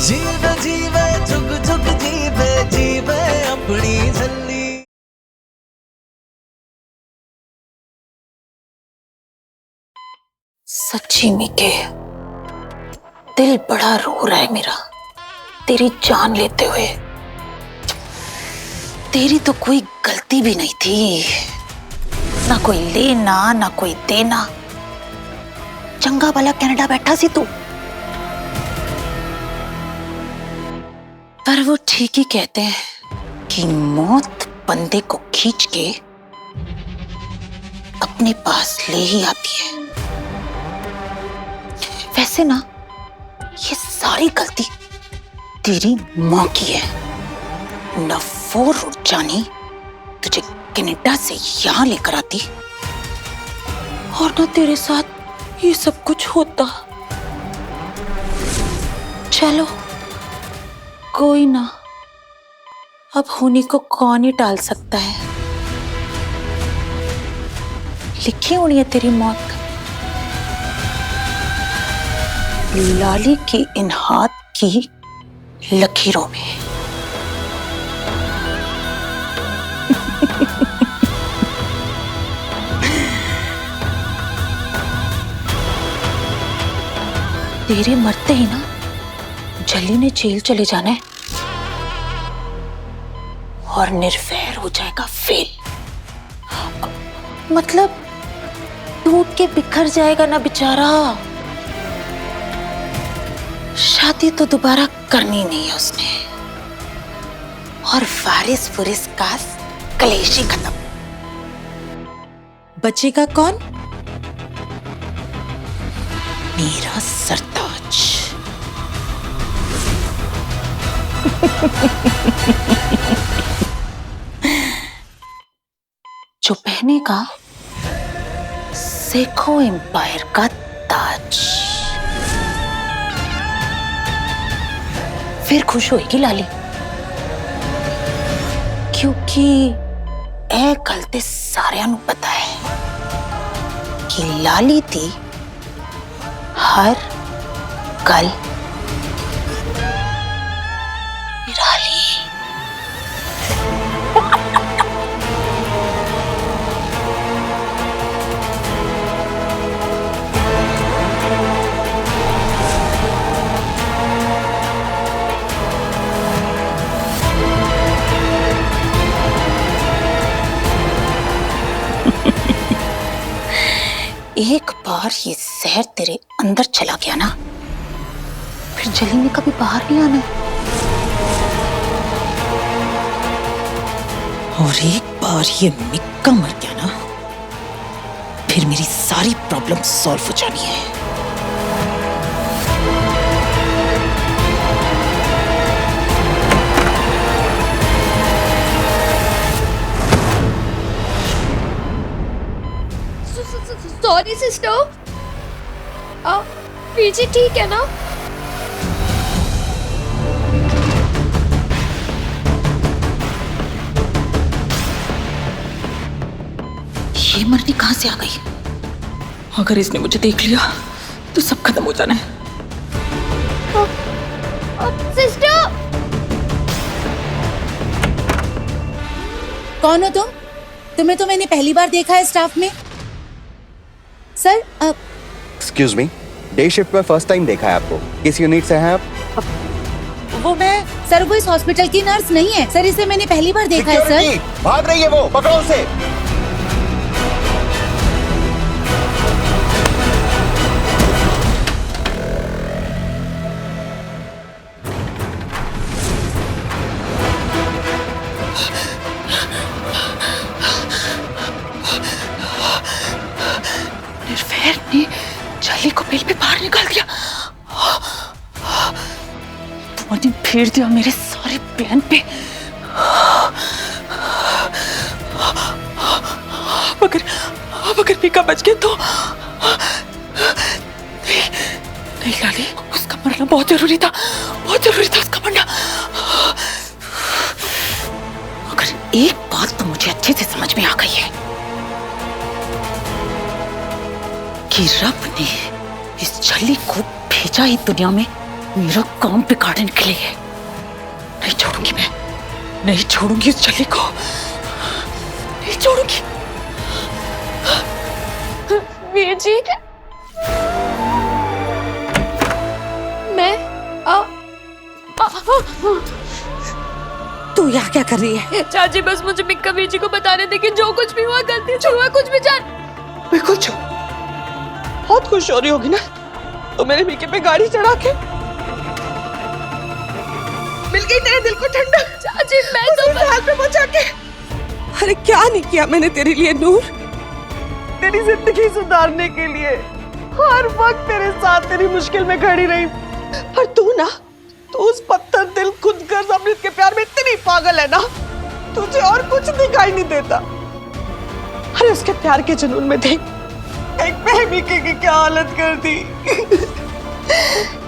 जीवे जीवे झुक झुक जीवे जीवे अपनी झल्ली। सच्ची में के दिल बड़ा रो रहा है मेरा तेरी जान लेते हुए। तेरी तो कोई गलती भी नहीं थी, ना कोई लेना ना कोई देना। चंगा वाला कनाडा बैठा सी तू। पर वो ठीक ही कहते हैं कि मौत बंदे को खींच के अपने पास ले ही आती है। वैसे ना ये सारी गलती तेरी माँ की है। न वो रुक जानी तुझे कनाडा से यहां लेकर आती, और न तेरे साथ ये सब कुछ होता। चलो कोई ना, अब होने को कौन ही टाल सकता है। लिखी होनी है तेरी मौत लाली की इन हाथ की लकीरों में। तेरे मरते ही ना जली ने जेल चले जाना है और निर्वैर हो जाएगा फेल। मतलब टूट के बिखर जाएगा ना बेचारा। शादी तो दोबारा करनी नहीं है उसने, और वारिस पुरिस का कलेश ही खत्म। बचेगा कौन? मेरा सरताज। जो पहनेगा सेखो एम्पायर का ताज। फिर खुश होएगी लाली, क्योंकि ए गल ते सारियां नू पता है कि लाली दी हर गल निराली। एक बार ये जहर तेरे अंदर चला गया ना, फिर जली ने कभी बाहर नहीं आना। और एक बार ये मिक्का मर गया ना, फिर मेरी सारी प्रॉब्लम सॉल्व हो जानी है। सॉरी सिस्टर, पीजी ठीक है ना? ये मरनी कहां से आ गई? अगर इसने मुझे देख लिया तो सब खत्म हो जाना है। सिस्टर, कौन हो तुम? तुम्हें तो मैंने पहली बार देखा है स्टाफ में। Sir excuse me, day shift में फर्स्ट टाइम देखा है आपको। किस यूनिट से हैं आप? वो वो इस हॉस्पिटल की नर्स नहीं है सर, इसे मैंने पहली बार देखा है सर। भाग रही है वो, पकड़ो उसे। निर्वैर ने जली को बिल पे बाहर निकाल दिया। तूने फेर दिया मेरे सारे प्लान पे। अगर पीका बच गया तो नहीं लाली, उसका मरना बहुत जरूरी था, बहुत जरूरी था उसका मरना। मगर एक बात तो मुझे अच्छे से समझ में आ गई है कि रब ने इस छली को भेजा ही दुनिया में मेरा काम बिगाड़ने के लिए। नहीं छोड़ूंगी मैं, नहीं छोड़ूंगी उस छली को, नहीं छोड़ूंगी। वीर जी, मैं तू यहाँ क्या कर रही है? चाची बस मुझे मिक्का वीर जी को बताने दे कि जो कुछ भी हुआ गलती से हुआ, कुछ भी जान। बिल्कुल चुप। बहुत खुश हो रही होगी ना तो मेरे मिक्के पे गाड़ी चढ़ा के मिल गई तेरे दिल को ठंडक। चाची मैं तो हाल पे पहुंचा के। अरे क्या नहीं किया मैंने तेरे लिए नूर, तेरी जिंदगी सुधारने के लिए हर वक्त तेरे साथ तेरी मुश्किल में खड़ी रही। पर तू ना, तू उस पत्थर दिल खुदगर्ज अमृत के प्यार में इतनी पागल है ना, तुझे और कुछ दिखाई नहीं देता। अरे उसके प्यार के जुनून में देख एक प्रेमिके की क्या हालत कर दी।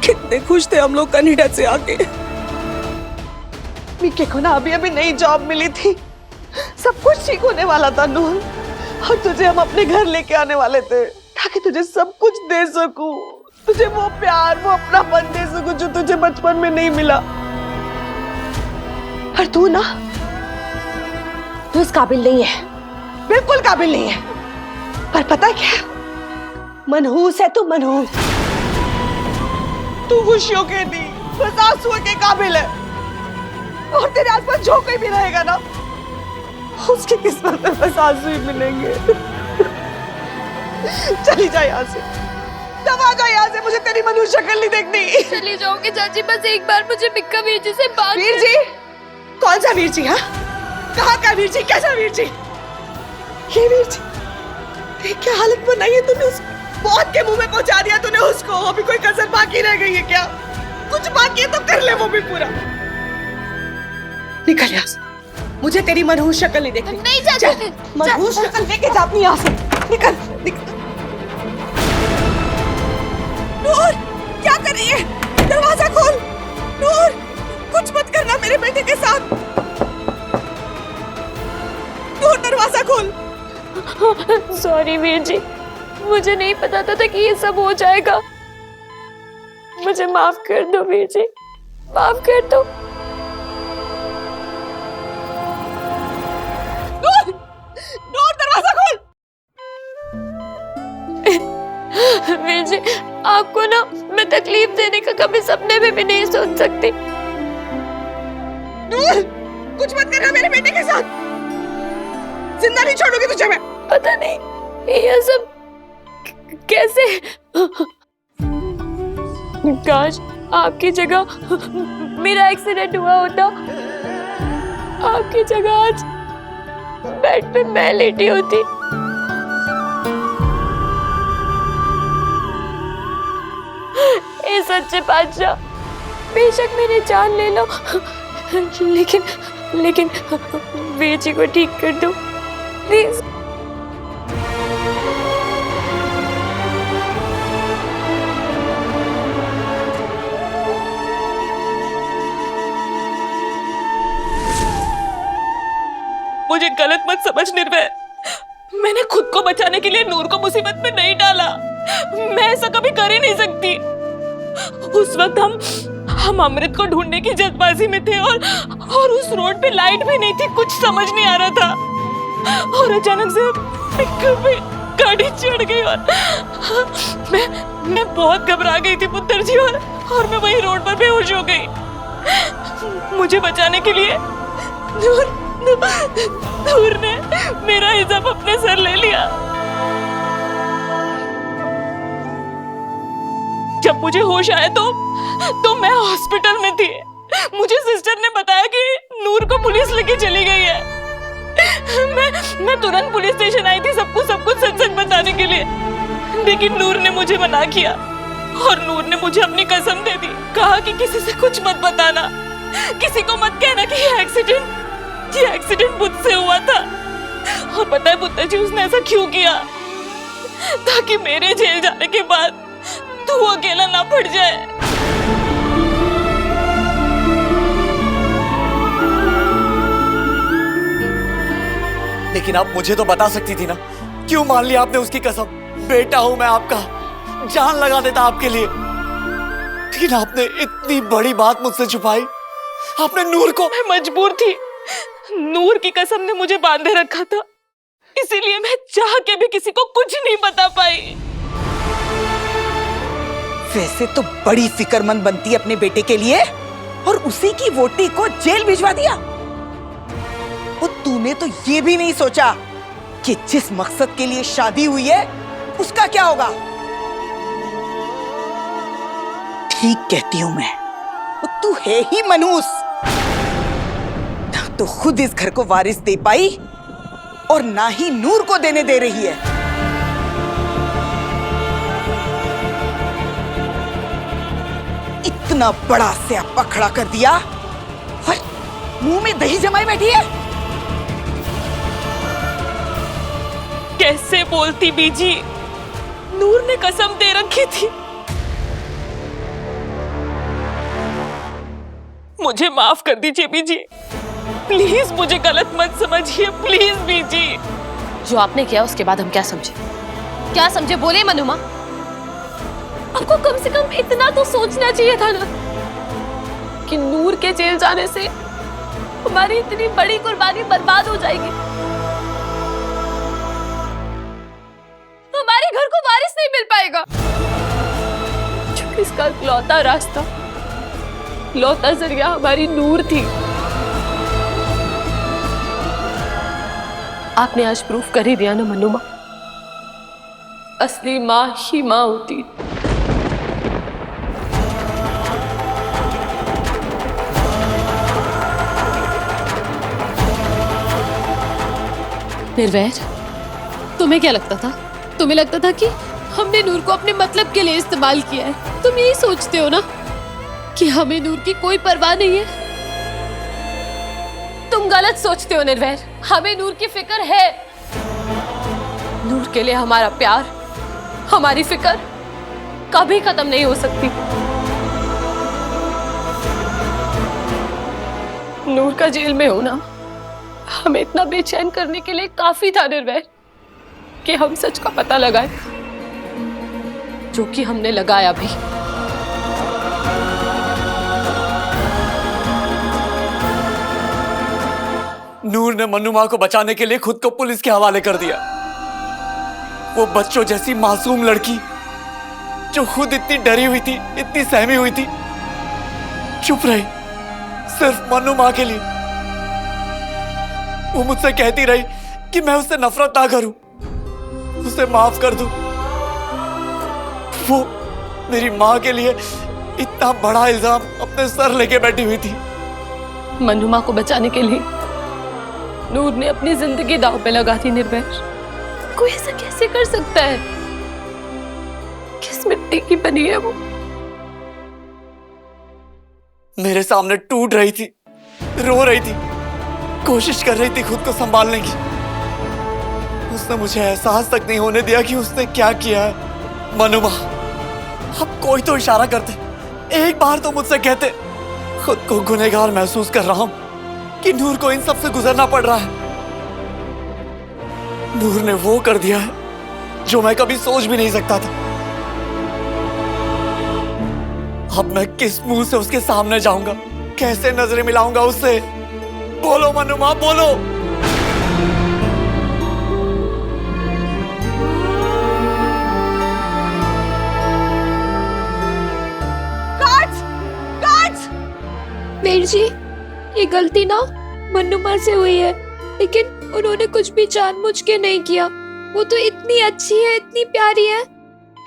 कितने खुश थे हम लोग कनाडा से आके। मिक्के को ना अभी अभी नई जॉब मिली थी, सब कुछ ठीक होने वाला था नूर, और तुझे हम अपने घर लेके आने वाले थे ताकि तुझे सब कुछ दे सकूं, तुझे वो प्यार वो अपनापन दे सकूं जो तुझे बचपन में नहीं मिला। पर तू ना, तू इस काबिल नहीं है, बिल्कुल काबिल नहीं है। पर पता है क्या, मनहूस है तू, मनहूस। तू खुशियों के नहीं बस आंसुओं के काबिल है, और तेरे आसपास जो कोई भी रहेगा ना उसकी किस्मत में बस आंसू ही मिलेंगे। चली जा यहाँ से, दबा जा यहाँ से, मुझे तेरी मनहूस शक्ल नहीं देखनी। चली जाऊंगी चाची, बस एक बार मुझे मिक्का वीर जी से बात। वीर जी? कौन सा वीर जी? हाँ, कहाँ का वीर जी, कैसा वीर जी? ये वीर जी, देख क्या हालत बनाई है तूने, उस मौत के मुंह में पहुंचा दिया तूने उसको। अभी कोई कसर बाकी रह गई है क्या? कुछ बाकी है तो कर ले वो भी पूरा। निकल यहाँ से, मुझे तेरी मनहूस शक्ल नहीं देखनी। नहीं चाची, मनहूस शक्ल लेके जा अपनी यहाँ से, निकल निकल। नूर, क्या कर रही है? दरवाजा खोल। नूर, कुछ मत करना मेरे बेटे के साथ। नूर, दरवाजा खोल। सॉरी वीर जी, मुझे नहीं पता था कि ये सब हो जाएगा। मुझे माफ कर दो वीर जी, माफ कर दो। नूर, नूर, दरवाजा खोल। वीर जी, आपको ना मैं तकलीफ देने का कभी सपने में भी नहीं सोच सकती। नूर, कुछ मत करना मेरे बेटे के साथ, जिंदा नहीं छोड़ूंगी तुझे मैं। पता नहीं ये सब कैसे। काश आपकी जगह मेरा एक्सीडेंट हुआ होता, आपकी जगह आज बेड पे मैं लेटी होती। ए सच्चे बादशाह, बेशक मेरी जान ले लो, लेकिन वीर जी को ठीक कर दो प्लीज। मुझे गलत मत समझ निर्भय, मैंने खुद को बचाने के लिए नूर को मुसीबत में नहीं डाला। मैं ऐसा कभी कर ही नहीं सकती। उस वक्त हम अमृत को ढूंढने की जल्दबाजी में थे, और उस रोड पे लाइट भी नहीं थी, कुछ समझ नहीं आ रहा था, और अचानक से गाड़ी चढ़ गई और मैं बहुत घबरा गई थी पुत्र जी, और मैं वही रोड पर बेहोश हो गई। मुझे बचाने के लिए नूर ने मेरा हिजाब अपने सर ले लिया। जब मुझे होश आया तो मैं हॉस्पिटल में थी। मुझे सिस्टर ने बताया कि नूर को पुलिस लेके चली गई है। मैं तुरंत पुलिस स्टेशन आई थी सब कुछ सच सच बताने के लिए, लेकिन नूर ने मुझे मना किया, और नूर ने मुझे अपनी कसम दे दी, कहा कि किसी से कुछ मत बताना, किसी को मत कहना कि ये एक्सीडेंट मुझसे हुआ था। और पता है पुत्र जी उसने ऐसा क्यों किया? ताकि मेरे जेल जाने के बाद तू अकेला ना पड़ जाए। लेकिन आप मुझे तो बता सकती थी ना, क्यों मान लिया आपने उसकी कसम? बेटा हूं मैं आपका, जान लगा देता आपके लिए। लेकिन आपने इतनी बड़ी बात मुझसे छुपाई। आपने नूर को। मैं मजबूर थी, नूर की कसम ने मुझे बांधे रखा था, इसीलिए मैं चाह के भी किसी को कुछ नहीं बता पाई। वैसे तो बड़ी फिक्रमंद बनती है अपने बेटे के लिए, और उसी की वोटी को जेल भिजवा दिया। और तूने तो ये भी नहीं सोचा कि जिस मकसद के लिए शादी हुई है उसका क्या होगा। ठीक कहती हूं मैं, और तू है ही मनहूस। ना तो खुद इस घर को वारिस दे पाई और ना ही नूर को देने दे रही है। इतना बड़ा स्यापा खड़ा कर दिया और मुंह में दही जमाई बैठी है। कैसे बोलती बीजी, नूर ने कसम दे रखी थी। मुझे माफ कर दीजिए बीजी, प्लीज मुझे गलत मत समझिए, प्लीज बीजी। जो आपने किया उसके बाद हम क्या समझे, क्या समझे बोले मनुमा। आपको कम से कम इतना तो सोचना चाहिए था ना कि नूर के जेल जाने से हमारी इतनी बड़ी कुर्बानी बर्बाद हो जाएगी, हमारे घर को वारिस नहीं मिल पाएगा। क्योंकि इसका इकलौता रास्ता, इकलौता जरिया हमारी नूर थी। आपने आज प्रूफ कर ही दिया ना मनुमा, असली माँ ही माँ होती। निर्वैर, तुम्हें क्या लगता था? तुम्हें लगता था कि हमने नूर को अपने मतलब के लिए इस्तेमाल किया है? तुम यही सोचते हो ना कि हमें नूर की कोई परवाह नहीं है? तुम गलत सोचते हो निर्वैर, हमें नूर की फिक्र है। नूर के लिए हमारा प्यार, हमारी फिक्र कभी खत्म नहीं हो सकती। नूर का जेल में होना हमें इतना बेचैन करने के लिए काफी था निर्वैर कि हम सच का पता लगाए, जो कि हमने लगाया भी। नूर ने मनुमा को बचाने के लिए खुद को पुलिस के हवाले कर दिया। वो बच्चों जैसी मासूम लड़की जो खुद इतनी डरी हुई थी, इतनी सहमी हुई थी, चुप रही सिर्फ मनुमा के लिए। वो मुझसे कहती रही कि मैं उससे नफरत ना करूं, उसे माफ कर दूं। वो मेरी माँ के लिए इतना बड़ा इल्जाम अपने सर लेके बैठी हुई थी। मनुमा को बचाने के लिए नूर ने अपनी जिंदगी दांव पे लगा दी। निर्वैर, कोई ऐसा कैसे कर सकता है? किस मिट्टी की बनी है वो? मेरे सामने टूट रही थी, रो रही थी, कोशिश कर रही थी खुद को संभालने की। उसने मुझे एहसास तक नहीं होने दिया कि उसने क्या किया है। मनुमा, अब कोई तो इशारा करते, एक बार तो मुझसे कहते। खुद को गुनहगार महसूस कर रहा हूं कि नूर को इन सब से गुजरना पड़ रहा है। नूर ने वो कर दिया है जो मैं कभी सोच भी नहीं सकता था। अब मैं किस मुंह से उसके सामने जाऊंगा, कैसे नजरें मिलाऊंगा उससे? बोलो मनुमा, बोलो। वीर जी, ये गलती ना मनुमा से हुई है, लेकिन उन्होंने कुछ भी जानबूझ के नहीं किया। वो तो इतनी अच्छी है, इतनी प्यारी है,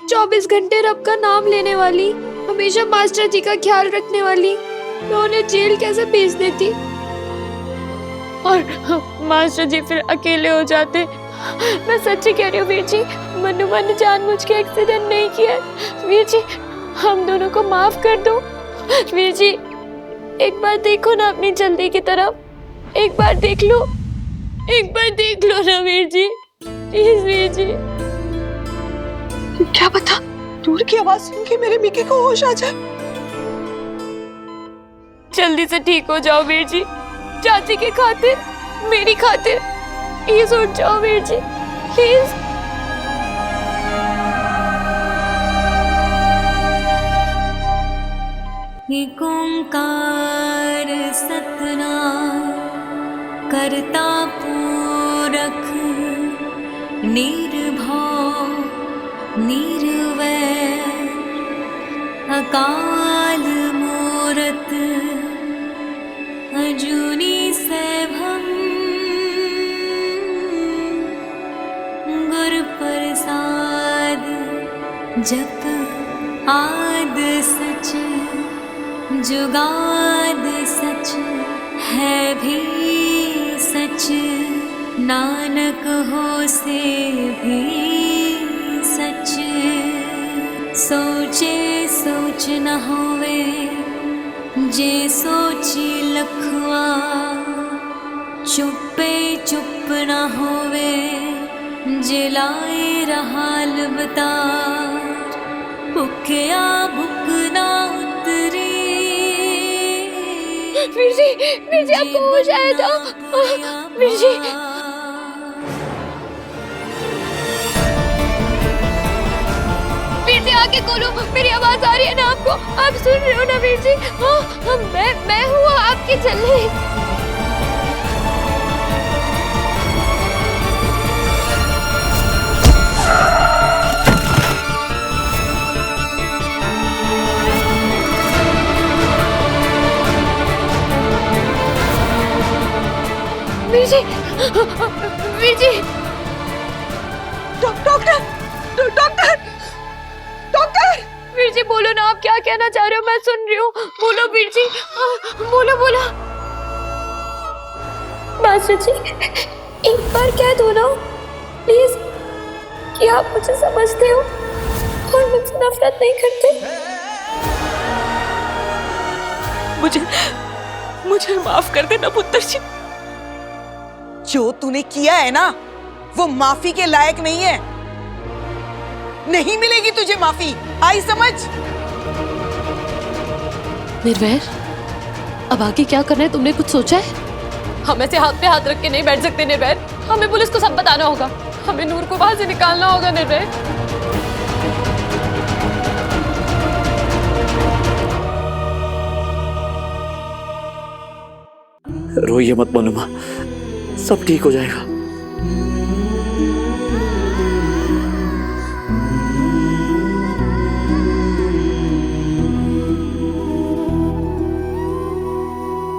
24 घंटे रब का नाम लेने वाली, हमेशा मास्टर जी का ख्याल रखने वाली। मैं उन्हें जेल कैसे भेज देती? और मास्टर जी फिर अकेले हो जाते। मैं सच्ची कह रही हूँ वीर जी, मनुमा ने जानबूझ के एक्सीडेंट नहीं किया। वीर जी, हम दोनों को माफ कर दो। वीर जी, एक बार देखो ना अपनी जल्दी की तरफ, एक बार देख लो, एक बार देख लो ना वीर जी, प्लीज वीर जी। क्या पता नूर की आवाज सुन के मेरे मिकी को होश आ जाए। जल्दी से ठीक हो जाओ वीर जी, चाची की खातिर, मेरी खातिर, प्लीज उठ जाओ वीर जी, प्लीज। एक ओंकार सतनाम करता पूरख निर्भव निर्वैर अकाल मूरत अजूनी सैभम गुर प्रसाद जप आद सच जुगाद सच है भी सच नानक हो से भी सच सोचे सोच न होवे जे सोची लखवा चुपे चुप न होवे जे लाए रहाल बतार भुखया भुख ना उतरी वीर जी आपको हो जाए तो वीर जी आके खोलो, मेरी आवाज आ रही है ना आपको? आप सुन रहे हो ना वीर जी? हाँ मैं हूँ आपकी चलने। वीर जी डॉक्टर वीर जी बोलो ना, आप क्या कहना चाह रहे हो? मैं सुन रही हूँ, बोलो वीर जी, बोलो मास्टर जी एक बार कह दो ना प्लीज कि आप मुझे समझते हो और मुझसे नफरत नहीं करते। मुझे माफ कर देना पुत्र जी। जो तूने किया है ना वो माफी के लायक नहीं है, नहीं मिलेगी तुझे माफी, आई समझ? निर्वैर अब आगे क्या करना है तुमने कुछ सोचा है? हम ऐसे हाथ पे हाथ रख के नहीं बैठ सकते निर्वैर, हमें पुलिस को सब बताना होगा, हमें नूर को वहां से निकालना होगा निर्वैर। रोइए मत मनुमा, सब ठीक हो जाएगा।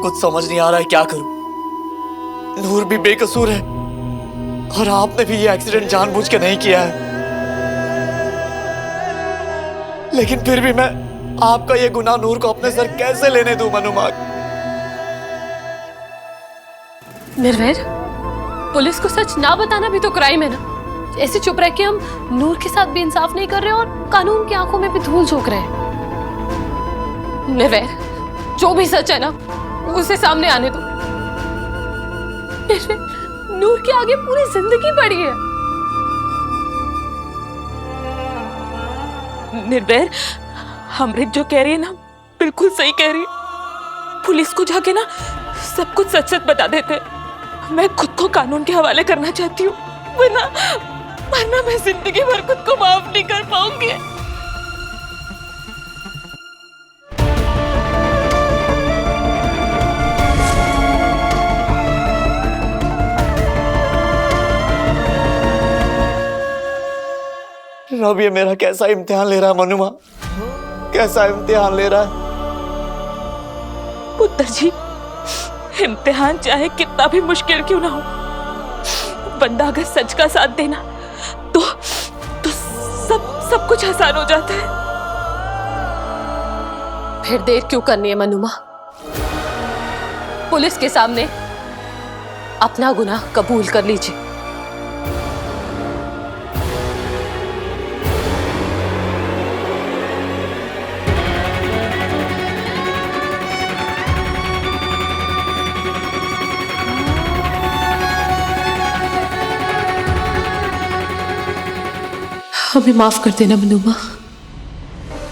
कुछ समझ नहीं आ रहा है क्या करूं। नूर भी बेकसूर है और आपने भी ये एक्सीडेंट जानबूझ के नहीं किया है, लेकिन फिर भी मैं आपका ये गुनाह नूर को अपने सर कैसे लेने दूं मनुमा? निर्वैर पुलिस को सच ना बताना भी तो क्राइम है ना। ऐसे चुप रह के हम नूर के साथ भी इंसाफ नहीं कर रहे और कानून की आंखों में भी धूल झोंक रहे हैं। निर्वैर जो भी सच है ना उसे सामने आने दो। नूर के आगे पूरी जिंदगी पड़ी है। निर्वैर अमृत जो कह रही है ना बिल्कुल सही कह रही है। पुलिस को जाके ना सब कुछ सच सच बता देते। मैं खुद को कानून के हवाले करना चाहती हूँ, वरना मैं जिंदगी भर खुद को माफ नहीं कर पाऊंगी। रब ये मेरा कैसा इम्तिहान ले रहा है मनुमा, कैसा इम्तिहान ले रहा है। पुत्र जी इम्तिहान चाहे कितना भी मुश्किल क्यों ना हो, बंदा अगर सच का साथ देना तो सब कुछ आसान हो जाता है। फिर देर क्यों करनी है मनुमा? पुलिस के सामने अपना गुनाह कबूल कर लीजिए। हमें माफ कर देना मनुमा,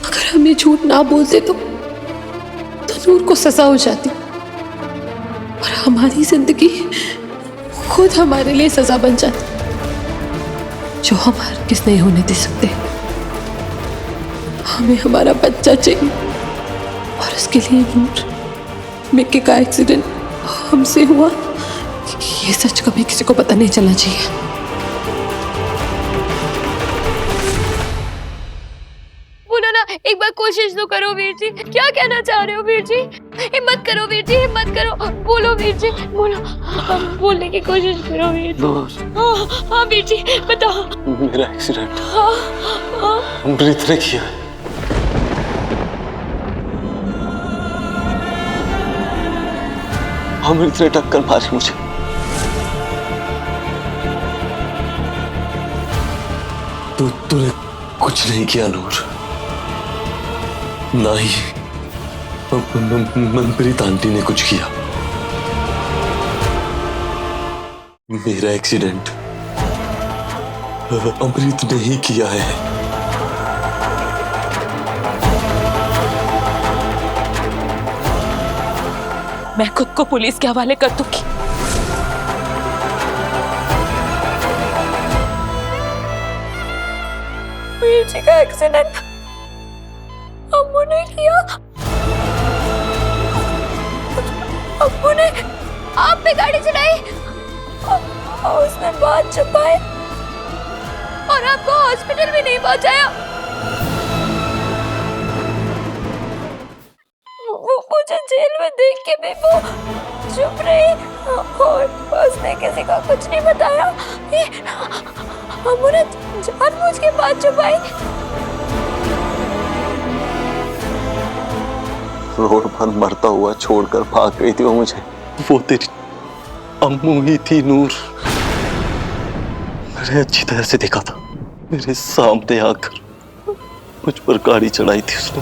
अगर हम ये झूठ ना बोलते तो नूर को सजा हो जाती और हमारी जिंदगी खुद हमारे लिए सजा बन जाती, जो हम हरगिज़ नहीं होने दे सकते। हमें हमारा बच्चा चाहिए, और उसके लिए नूर, मिक्की का एक्सीडेंट हमसे हुआ, ये सच कभी किसी को पता नहीं चलना चाहिए। बोलो ना, एक बार कोशिश तो करो वीर जी। क्या कहना चाह रहे हो वीर जी? हिम्मत करो वीर जी, हिम्मत करो। बोलो वीर जी, बोलो। बोलने की कोशिश करो वीर जी। हाँ वीर जी, बताओ। मेरा एक्सीडेंट हाँ अमृत ने किया है। अमृत ने टक्कर मारी मुझे। तूने कुछ नहीं किया नूर, ना ही मनप्रीत आंटी ने कुछ किया। मेरा एक्सीडेंट अमृत ने ही किया है। मैं खुद को पुलिस के हवाले कर दूंगी। वीर जी का एक्सीडेंट अम्मू ने किया। अम्मू ने आप पे गाड़ी चलाई और उसने बात छुपाई और आपको हॉस्पिटल भी नहीं पहुंचाया। वो मुझे जेल में देख के भी वो चुप रही और उसने किसी को कुछ नहीं बताया। अम्मू ने जानबूझ के बात छुपाई। रोड पर मरता हुआ छोड़कर भाग गई थी वो मुझे। वो तेरी अम्मू ही थी नूर। मैंने अच्छी तरह से देखा था, मेरे सामने आकर मुझ पर गाड़ी चढ़ाई थी उसने।